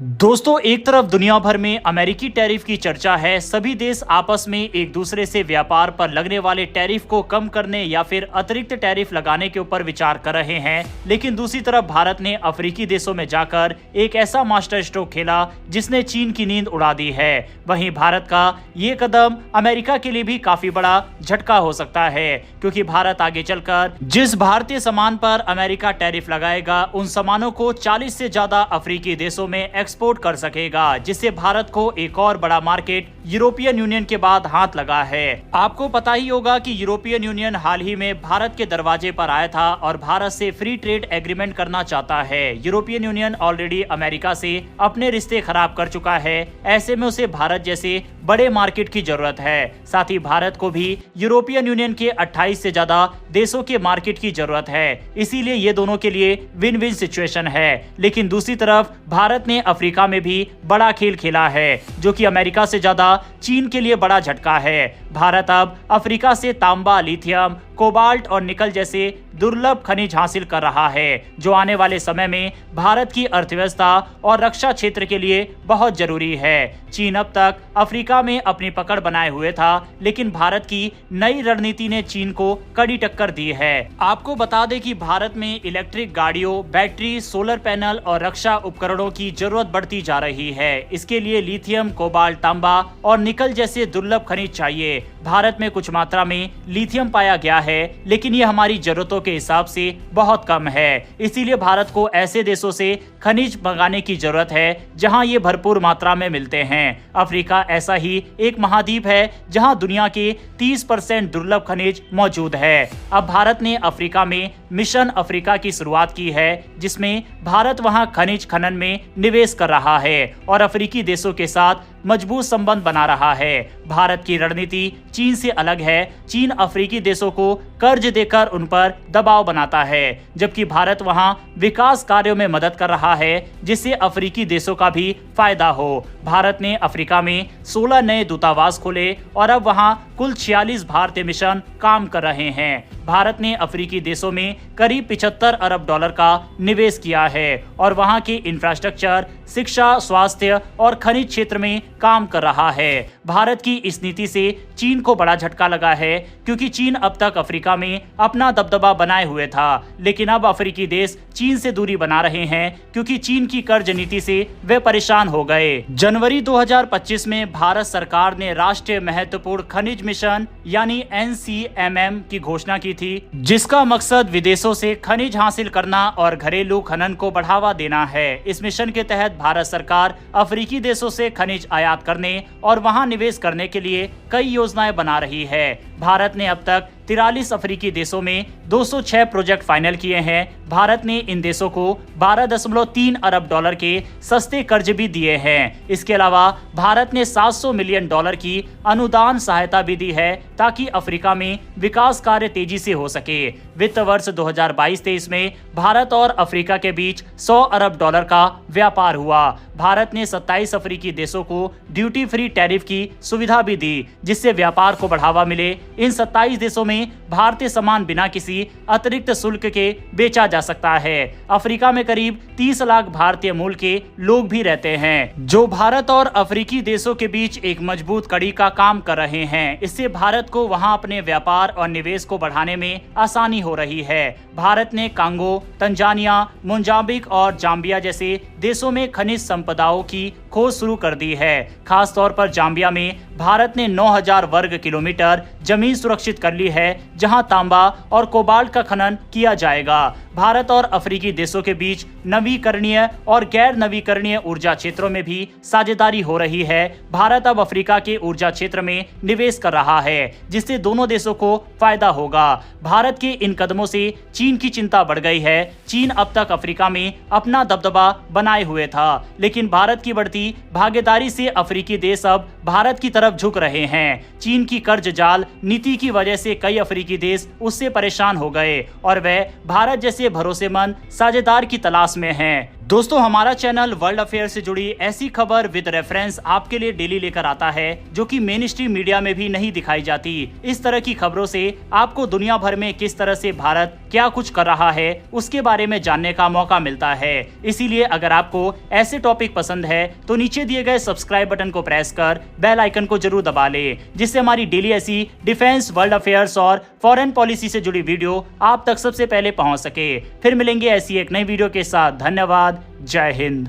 दोस्तों, एक तरफ दुनिया भर में अमेरिकी टैरिफ की चर्चा है। सभी देश आपस में एक दूसरे से व्यापार पर लगने वाले टैरिफ को कम करने या फिर अतिरिक्त टैरिफ लगाने के ऊपर विचार कर रहे हैं। लेकिन दूसरी तरफ भारत ने अफ्रीकी देशों में जाकर एक ऐसा मास्टर स्ट्रोक खेला जिसने चीन की नींद उड़ा दी है। वहीं भारत का ये कदम अमेरिका के लिए भी काफी बड़ा झटका हो सकता है, क्योंकि भारत आगे चलकर जिस भारतीय सामान पर अमेरिका टैरिफ लगाएगा उन सामानों को 40 से ज्यादा अफ्रीकी देशों में एक्सपोर्ट कर सकेगा, जिससे भारत को एक और बड़ा मार्केट यूरोपियन यूनियन के बाद हाथ लगा है। आपको पता ही होगा कि यूरोपियन यूनियन हाल ही में भारत के दरवाजे पर आया था और भारत से फ्री ट्रेड एग्रीमेंट करना चाहता है। यूरोपियन यूनियन ऑलरेडी अमेरिका से अपने रिश्ते खराब कर चुका है। ऐसे में उसे भारत जैसे बड़े मार्केट की जरूरत है। साथ ही भारत को भी यूरोपियन यूनियन के 28 से ज्यादा देशों के मार्केट की जरूरत है। इसीलिए ये दोनों के लिए विन विन सिचुएशन है। लेकिन दूसरी तरफ भारत ने अफ्रीका में भी बड़ा खेल खेला है, जो कि अमेरिका से ज्यादा चीन के लिए बड़ा झटका है। भारत अब अफ्रीका से तांबा, लिथियम, कोबाल्ट और निकल जैसे दुर्लभ खनिज हासिल कर रहा है, जो आने वाले समय में भारत की अर्थव्यवस्था और रक्षा क्षेत्र के लिए बहुत जरूरी है। चीन अब तक अफ्रीका में अपनी पकड़ बनाए हुए था, लेकिन भारत की नई रणनीति ने चीन को कड़ी टक्कर दी है। आपको बता दें कि भारत में इलेक्ट्रिक गाड़ियों, बैटरी, सोलर पैनल और रक्षा उपकरणों की जरूरत बढ़ती जा रही है। इसके लिए लिथियम, कोबाल्ट, तांबा और निकल जैसे दुर्लभ खनिज चाहिए। भारत में कुछ मात्रा में लिथियम पाया गया है, लेकिन ये हमारी जरूरतों के हिसाब से बहुत कम है। इसीलिए भारत को ऐसे देशों से खनिज मंगाने की जरूरत है जहां ये भरपूर मात्रा में मिलते हैं। अफ्रीका ऐसा ही एक महाद्वीप है जहां दुनिया के 30% दुर्लभ खनिज मौजूद है। अब भारत ने अफ्रीका में मिशन अफ्रीका की शुरुआत की है, जिसमें भारत वहां खनिज खनन में निवेश कर रहा है और अफ्रीकी देशों के साथ मजबूत संबंध बना रहा है। भारत की रणनीति चीन से अलग है। चीन अफ्रीकी देशों को कर्ज देकर उन पर दबाव बनाता है, जबकि भारत वहां विकास कार्यों में मदद कर रहा है, जिससे अफ्रीकी देशों का भी फायदा हो। भारत ने अफ्रीका में 16 नए दूतावास खोले और अब वहां कुल 46 भारतीय मिशन काम कर रहे हैं। भारत ने अफ्रीकी देशों में करीब 75 अरब डॉलर का निवेश किया है और वहां के इंफ्रास्ट्रक्चर, शिक्षा, स्वास्थ्य और खनिज क्षेत्र में काम कर रहा है। भारत की इस नीति से चीन को बड़ा झटका लगा है, क्योंकि चीन अब तक अफ्रीका में अपना दबदबा बनाए हुए था, लेकिन अब अफ्रीकी देश चीन से दूरी बना रहे हैं, क्योंकि चीन की कर्ज नीति से वे परेशान हो गए। जनवरी 2025 में भारत सरकार ने राष्ट्रीय महत्वपूर्ण खनिज मिशन यानी NCMM की घोषणा की थी, जिसका मकसद विदेशों से खनिज हासिल करना और घरेलू खनन को बढ़ावा देना है। इस मिशन के तहत भारत सरकार अफ्रीकी देशों से खनिज आयात करने और वहां निवेश करने के लिए कई योजनाएं बना रही है। भारत ने अब तक 43 अफ्रीकी देशों में 206 प्रोजेक्ट फाइनल किए हैं। भारत ने इन देशों को 12.3 अरब डॉलर के सस्ते कर्ज भी दिए हैं। इसके अलावा भारत ने 700 मिलियन डॉलर की अनुदान सहायता भी दी है, ताकि अफ्रीका में विकास कार्य तेजी से हो सके। वित्त वर्ष 2022-23 में भारत और अफ्रीका के बीच 100 अरब डॉलर का व्यापार हुआ। भारत ने 27 अफ्रीकी देशों को ड्यूटी फ्री टैरिफ की सुविधा भी दी, जिससे व्यापार को बढ़ावा मिले। इन 27 देशों में भारतीय सामान बिना किसी अतिरिक्त शुल्क के बेचा जा सकता है। अफ्रीका में करीब 30 लाख भारतीय मूल के लोग भी रहते हैं, जो भारत और अफ्रीकी देशों के बीच एक मजबूत कड़ी का काम कर रहे हैं। इससे भारत को वहां अपने व्यापार और निवेश को बढ़ाने में आसानी हो रही है। भारत ने कांगो, तंजानिया, मोजाम्बिक और जाम्बिया जैसे देशों में खनिज संपदाओं की खोज शुरू कर दी है। खास तौर पर जाम्बिया में भारत ने 9000 वर्ग किलोमीटर जमीन सुरक्षित कर ली है, जहां तांबा और कोबाल्ट का खनन किया जाएगा। भारत और अफ्रीकी देशों के बीच नवीकरणीय और गैर नवीकरणीय ऊर्जा क्षेत्रों में भी साझेदारी हो रही है। भारत अब अफ्रीका के ऊर्जा क्षेत्र में निवेश कर रहा है, जिससे दोनों देशों को फायदा होगा। भारत के इन कदमों से चीन की चिंता बढ़ गई है। चीन अब तक अफ्रीका में अपना दबदबा बनाए हुए था, लेकिन भारत की बढ़ती भागीदारी से अफ्रीकी देश अब भारत की तरफ झुक रहे हैं। चीन की कर्ज जाल नीति की वजह से कई अफ्रीकी देश उससे परेशान हो गए और वे भारत जैसे भरोसेमंद साझेदार की तलाश में हैं। दोस्तों, हमारा चैनल वर्ल्ड अफेयर से जुड़ी ऐसी खबर विद रेफरेंस आपके लिए डेली लेकर आता है जो कि मेन स्ट्रीम मीडिया में भी नहीं दिखाई जाती। इस तरह की खबरों से आपको दुनिया भर में किस तरह से भारत क्या कुछ कर रहा है उसके बारे में जानने का मौका मिलता है। इसीलिए अगर आपको ऐसे टॉपिक पसंद है तो नीचे दिए गए सब्सक्राइब बटन को प्रेस कर बेल आइकन को जरूर दबा ले, जिससे हमारी डेली ऐसी डिफेंस, वर्ल्ड अफेयर्स और फॉरेन पॉलिसी से जुड़ी वीडियो आप तक सबसे पहले पहुंच सके। फिर मिलेंगे ऐसी एक नई वीडियो के साथ। धन्यवाद। जय हिंद।